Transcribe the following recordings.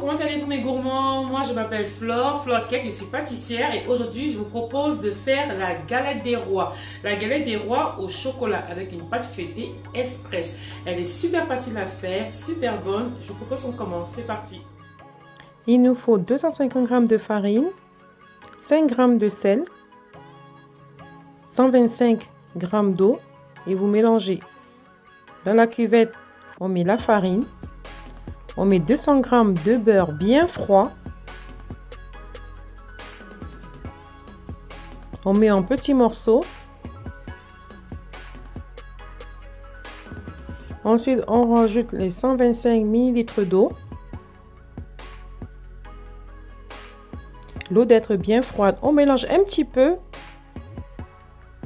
comment allez-vous mes gourmands? Moi je m'appelle Flore Cake, je suis pâtissière et aujourd'hui je vous propose de faire la galette des rois. La galette des rois au chocolat avec une pâte feuilletée express. Elle est super facile à faire, super bonne. Je vous propose qu'on commence, c'est parti. Il nous faut 250 g de farine, 5 g de sel, 125 g d'eau et vous mélangez. Dans la cuvette, on met la farine, on met 200 g de beurre bien froid, on met en petits morceaux. Ensuite, on rajoute les 125 ml d'eau. L'eau d'être bien froide, on mélange un petit peu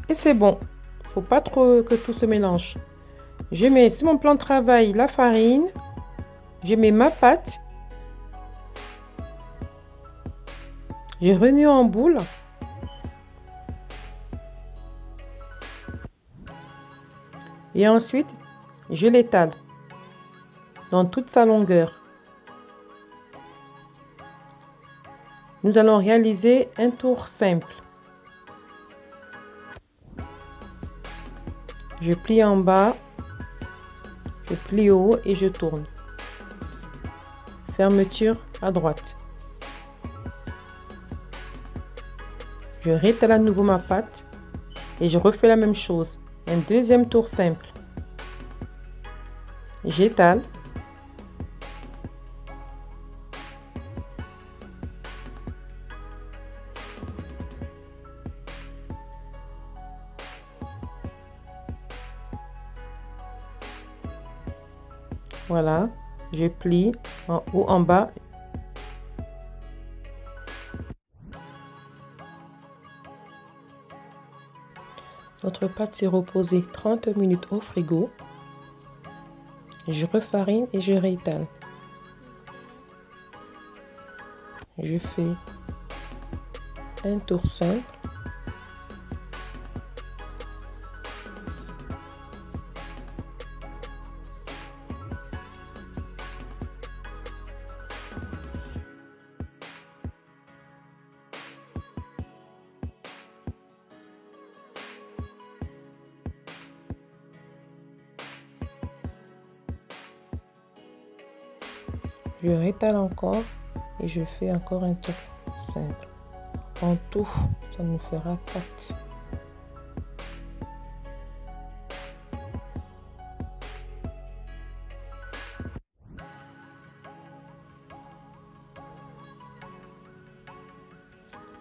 et c'est bon. Il ne faut pas trop que tout se mélange. Je mets sur mon plan de travail la farine, je mets ma pâte, je remue en boule. Et ensuite, je l'étale dans toute sa longueur. Nous allons réaliser un tour simple. Je plie en bas, je plie au haut et je tourne. Fermeture à droite. Je rétale à nouveau ma pâte et je refais la même chose. Un deuxième tour simple. J'étale. Voilà, je plie en haut, en bas. Notre pâte s'est reposée 30 minutes au frigo. Je refarine et je réétale. Je fais un tour simple. Je rétale encore et je fais encore un tour simple. En tout, ça nous fera 4.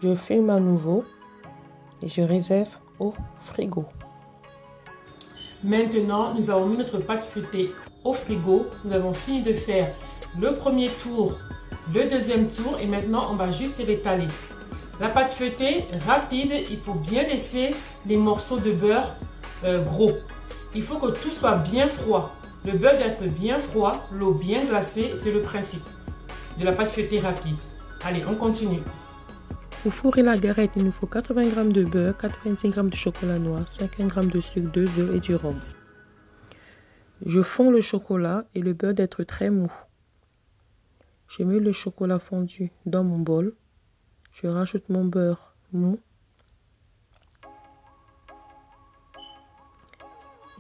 Je filme à nouveau et je réserve au frigo. Maintenant, nous avons mis notre pâte feuilletée au frigo. Nous avons fini de faire le premier tour, le deuxième tour et maintenant on va juste l'étaler. La pâte feuilletée, rapide, il faut bien laisser les morceaux de beurre gros. Il faut que tout soit bien froid. Le beurre doit être bien froid, l'eau bien glacée, c'est le principe de la pâte feuilletée rapide. Allez, on continue. Pour fourrer la galette, il nous faut 80 g de beurre, 85 g de chocolat noir, 50 g de sucre, 2 œufs et du rhum. Je fonds le chocolat et le beurre d'être très mou. Je mets le chocolat fondu dans mon bol. Je rajoute mon beurre mou.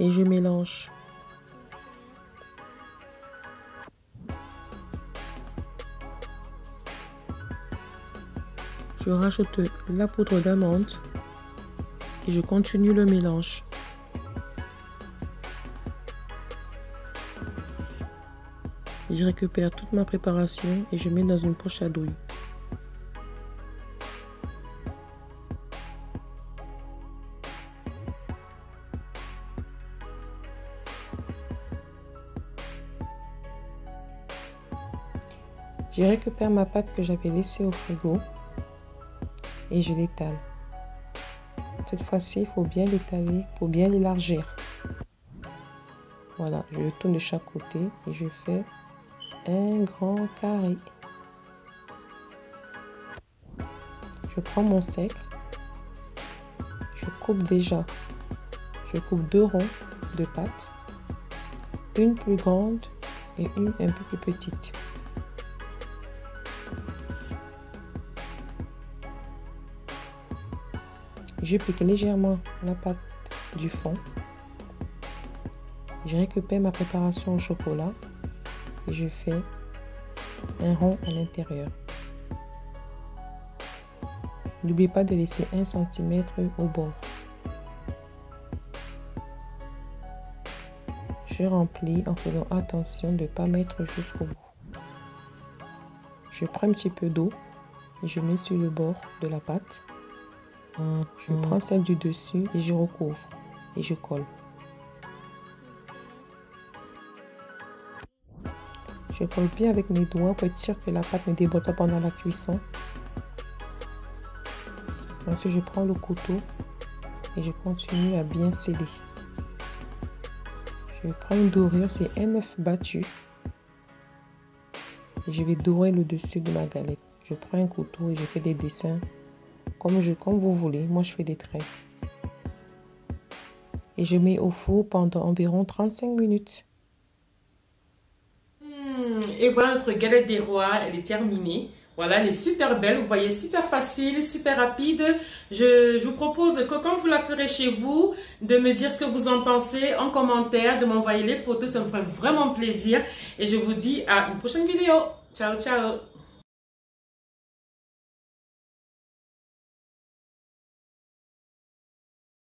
Et je mélange. Je rajoute la poudre d'amande et je continue le mélange. Je récupère toute ma préparation et je mets dans une poche à douille. Je récupère ma pâte que j'avais laissée au frigo et je l'étale. Cette fois-ci, il faut bien l'étaler pour bien l'élargir. Voilà, je le tourne de chaque côté et je fais un grand carré. Je prends mon sec, je coupe déjà, je coupe 2 ronds de pâte, une plus grande et une un peu plus petite. Je pique légèrement la pâte du fond. Je récupère ma préparation au chocolat et je fais un rond à l'intérieur. N'oubliez pas de laisser 1 cm au bord. Je remplis en faisant attention de ne pas mettre jusqu'au bout. Je prends un petit peu d'eau et je mets sur le bord de la pâte. Je prends celle du dessus et je recouvre et je colle. Je colle bien avec mes doigts pour être sûr que la pâte ne déborde pas pendant la cuisson. Ensuite, je prends le couteau et je continue à bien sceller. Je prends une dorure, c'est un œuf battu. Et je vais dorer le dessus de ma galette. Je prends un couteau et je fais des dessins comme vous voulez. Moi, je fais des traits. Et je mets au four pendant environ 35 minutes. Et voilà, notre galette des rois, elle est terminée. Voilà, elle est super belle, vous voyez, super facile, super rapide. Je vous propose que quand vous la ferez chez vous, de me dire ce que vous en pensez en commentaire, de m'envoyer les photos, ça me ferait vraiment plaisir. Et je vous dis à une prochaine vidéo. Ciao, ciao!